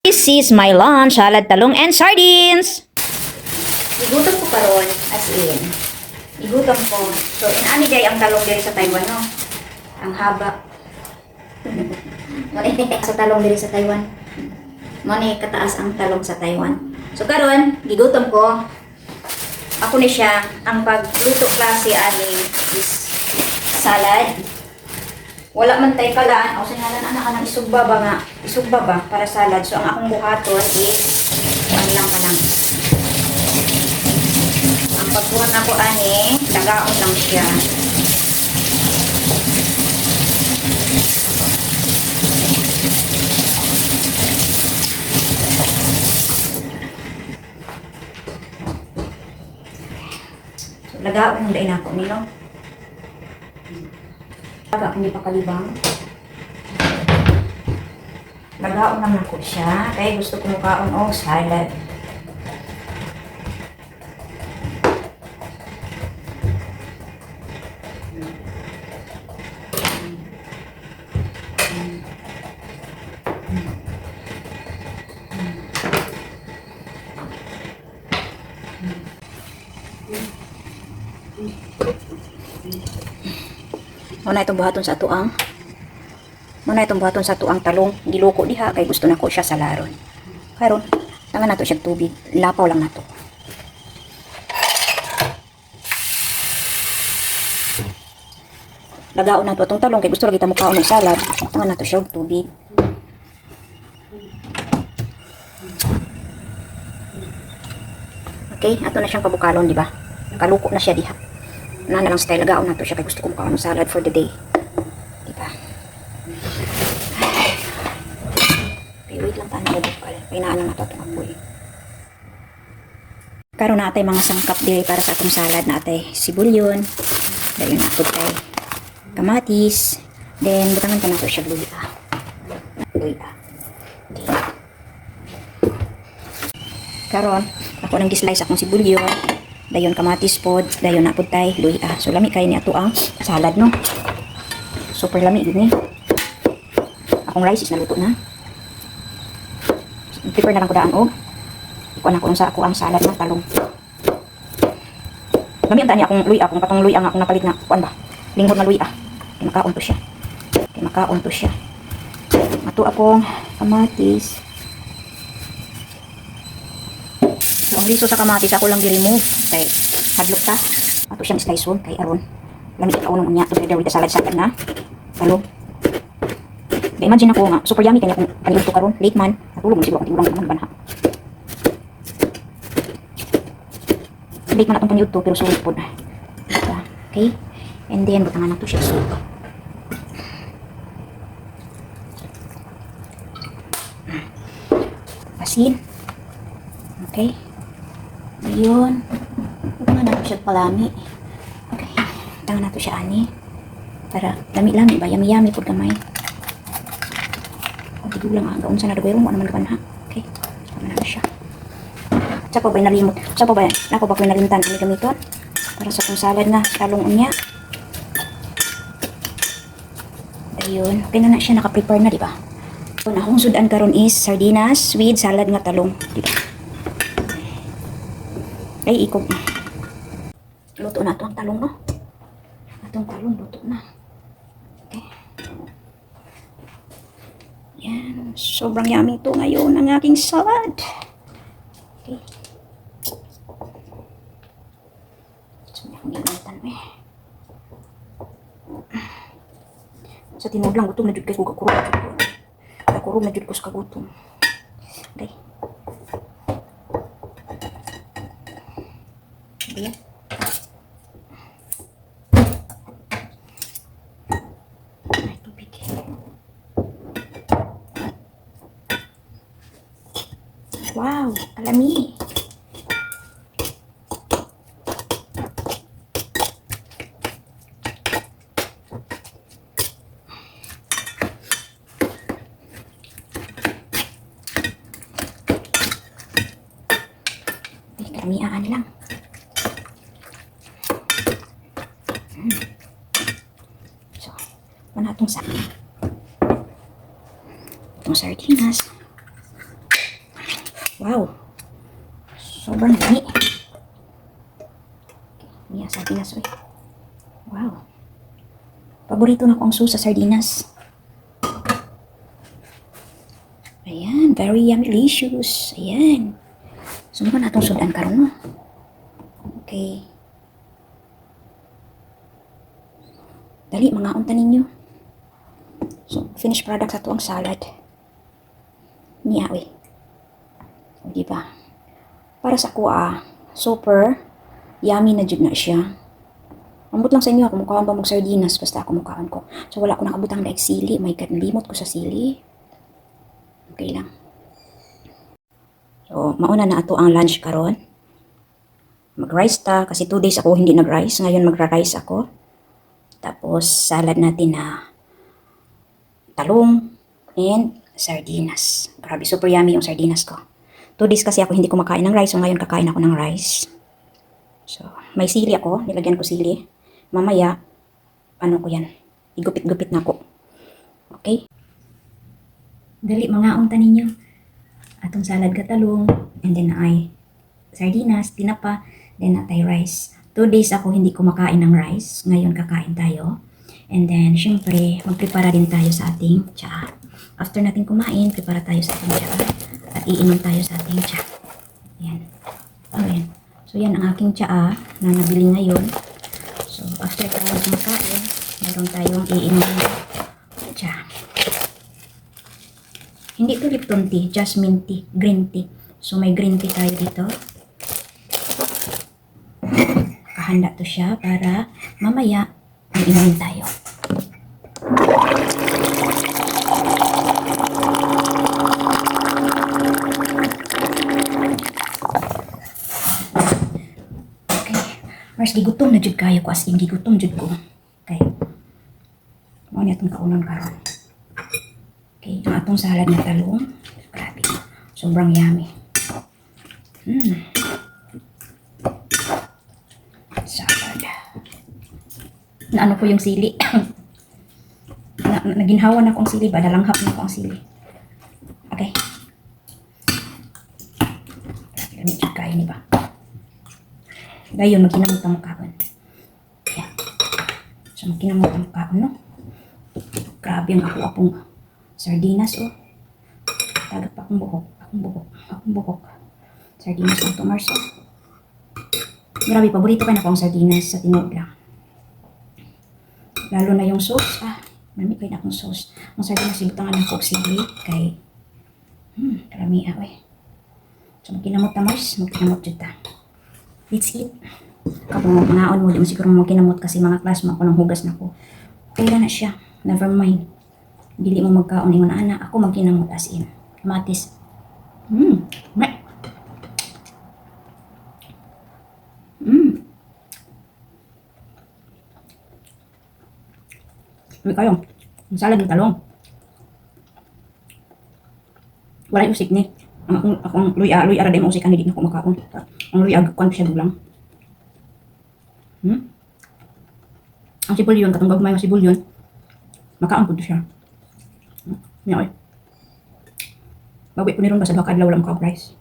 This is my lunch, salad, talong, and sardines. Igutom ko karon, as in. Igutom ko. So, inani day ang talong diri sa Taiwan, no? Ang haba. Sa talong diri sa Taiwan. Mani kataas ang talong sa Taiwan. So, karon, gigutom ko. Ako ni siya, ang pagluto klase ani is salad. Wala man tay kalaan. O, sinalan, anak ka ng isugba ba nga? Isugba ba para salad? So, ang akong buhaton is, ano lang ka lang. Ang pagbuhat ako ani, dagaon lang siya. So, lagaon ang dain ako nilo. Laga, hindi pa kalibang. Lagaon naman ko siya. Kaya gusto ko mukaon o salad. Muna itong buhaton sa tuang. Muna itong buhaton sa tuang talong. Giluko diha kay gusto nako siya sa laron. Karon, tangan nato siya tubig. Lapaw lang nato. Lagaon nato atong talong kay gusto lagi ta mo kaon ng salad. Tangan nato siya og tubig. Okay, ato na siyang pabukalon, di ba? Nakaluko na siya diha. Na lang style, lagaon nato siya kay gusto ko makaon ng salad for the day. Diba? Okay, wait lang tayo bukal. Painaan lang nato itong apoy. Karon na atay mga sangkap diri para sa atong salad na atay sibulyon. Dayon nato tay kamatis. Then butangan pa nato siya luya. Luya. Okay. Karon ako nang gislice akong sibulyon. Dayon kamatis pod, dayon na pod tay luya. So lami kay ni ato ang salad, no. Super lami gini. Akong rice is naluto na. Prepare na lang ko daan og kuan ako sa ako ang salad ng talong. Lami ang tani akong luya, akong patong luya nga akong napalit na kuan ba. Linghod na luya. Kay makaon to siya. Kay makaon to siya. Ato akong kamatis. So, ang liso sa kamatis ako lang di-remove kay hadlok ta. Ato siyang slice kay aron lamig ka unong unya together with the salad na talong. Kaya imagine ako nga super yummy kanya kung paniluto karon late man natulog mo siguro kung tibulang naman banha. Late man atong paniluto pero sulit pod. Okay? And then butangan nato siya suka. Asin. Okay? Ayun. Huwag na nato siya palami. Okay. Tangan nato siya ani. Para lami-lami ba? Yami-yami po gamay. Huwag lang ang gaun sa nadagayro mo. Ano man ha? Okay. Tama na siya. Sa pa ba nalimot? Sa pa ba? Nako ba ko nalimtan? Ini gamiton? Para sa kong salad na talong unya. Ayun. Okay na siya. Naka-prepare na, di ba? So, akong sudan karon is sardinas with salad nga talong. Di ba? Ay, ikog. Luto na ito ang talong, no? Itong talong, luto na. Okay. Yan. Sobrang yummy ito ngayon ang aking salad. Okay. So, akong gamitan eh. Sa tinog lang, gutom na dyan kayo kakurog. Kakurog na dyan ko sa kagutom. Okay. Ayan. Ay, tubig. Wow, alami. Ay, kalamiaan lang. So, wala itong sardinas. Wow. Sobrang dami. Niya, sardinas, uy. Wow. Paborito na ko ang sauce sa sardinas. Ayan, very yummy, delicious. Ayan. Subukan natong sudan karon, no? Okay. Dali, mga unta ninyo. So, finished product sa to ang salad. Niya, uy. O, diba? Para sa kuha, super yummy na jud na siya. Ambot lang sa inyo ako mukhaan ba mag sardinas basta ako mukhaan ko. So wala ko nakabutang daig sili. My God, nalimot ko sa sili. Okay lang. So mauna na ato ang lunch karon. Mag-rice ta kasi 2 days ako hindi nag-rice. Ngayon magra-rice ako. Tapos salad natin na talong and sardinas. Grabe, super yummy yung sardinas ko. 2 days kasi ako hindi kumakain ng rice. So ngayon kakain ako ng rice. So may sili ako. Nilagyan ko sili. Mamaya, ano ko yan, igupit-gupit na ko. Okay? Dali, mga unta ninyo. Atong salad katalong, and then ay sardinas, tinapa, then natay rice. 2 days ako hindi kumakain ng rice. Ngayon kakain tayo. And then, syempre, magprepara din tayo sa ating tsaa. After natin kumain, prepara tayo sa ating tsaa. At iinom tayo sa ating tsaa. Yan. Ano yan? So, yan ang aking tsaa na nabili ngayon. So, after tayo kumakain, meron tayong iinom tsaa. Hindi to Lipton tea, jasmine tea, green tea. So, may green tea tayo dito. Kahanda to siya para mamaya iinumin tayo. Mars, gigutom na jud kayo ko, as in gigutom jud ko. Okay. Mo ni atong kaunon karon. Okay, ang atong salad na talong. Grabe. Sobrang yummy. Salad. Naano ko yung sili. Naginhawa na akong sili ba? Nalanghap na akong sili. Okay. Lamig jud kayo ni ba? Dayon, magkinamot ang mukhaon. Yan. So, magkinamot ang mukhaon, no? Grabe ang ako-apong sardinas, oh. Tagap akong buhok. Akong buhok. Sardinas ng Mars, oh. Grabe, paborito ka na ko ang sardinas sa tinuod lang. Lalo na yung sauce, marami kayo na akong sauce. Ang sardinas, sibutangan ng coke sili kay, karami, eh. So, magkinamot na Mars, magkinamot dyan ta. Let's eat. Kapag mangaon mo, di mo siguro mo kinamot kasi mga class mo ako ng hugas na ko. Okay na siya. Never mind. Dili mo magkaon yung ana. Ako magkinamot as in. Kamatis. May. May kayo. Ang salad ng talong. Wala yung usik ni. Akong luya ra din mo usikan hindi na ko makaon. Ang luya kon siya dulang. Ang sibulyon katong gagmay nga sibulyon. Makaon pud siya. Nya oy. Bawi ko ni ron basta duha ka adlaw lang ka rice.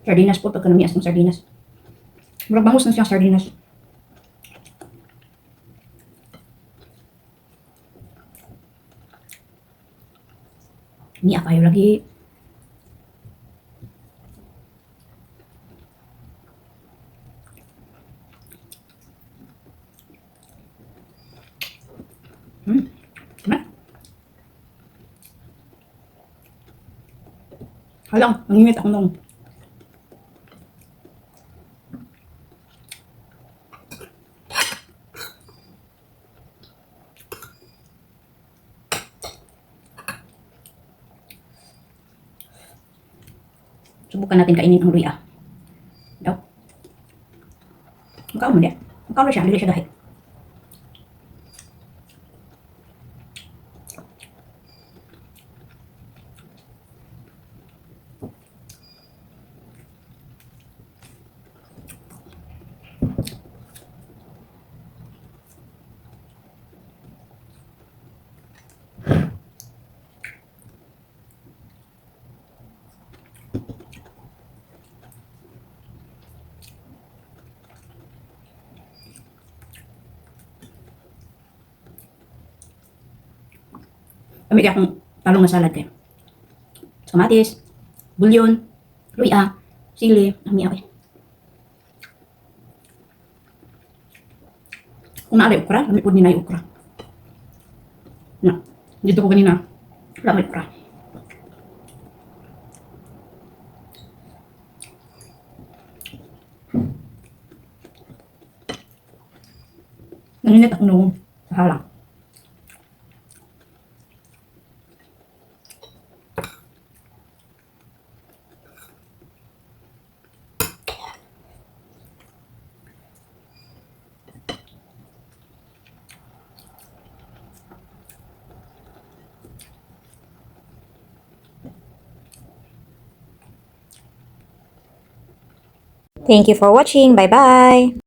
Sardinas po, pagkanamias ng sardinas. Murag bangus na siyang sardinas. Niya kayo lagi. Halang, nangingit ako nung. Subukan natin kainin ang luya. Daw. Magkaon mo niya. Magkaon siya, hindi siya dahil. Kami kaya akong talong na salad kayo. Kamatis, bulyon, luya, sili, ami away. Kung naalay okra, kami po ninay okra. Na, dito ko kanina, wala may okra. Nanginit ako noong sa halang. Thank you for watching. Bye-bye!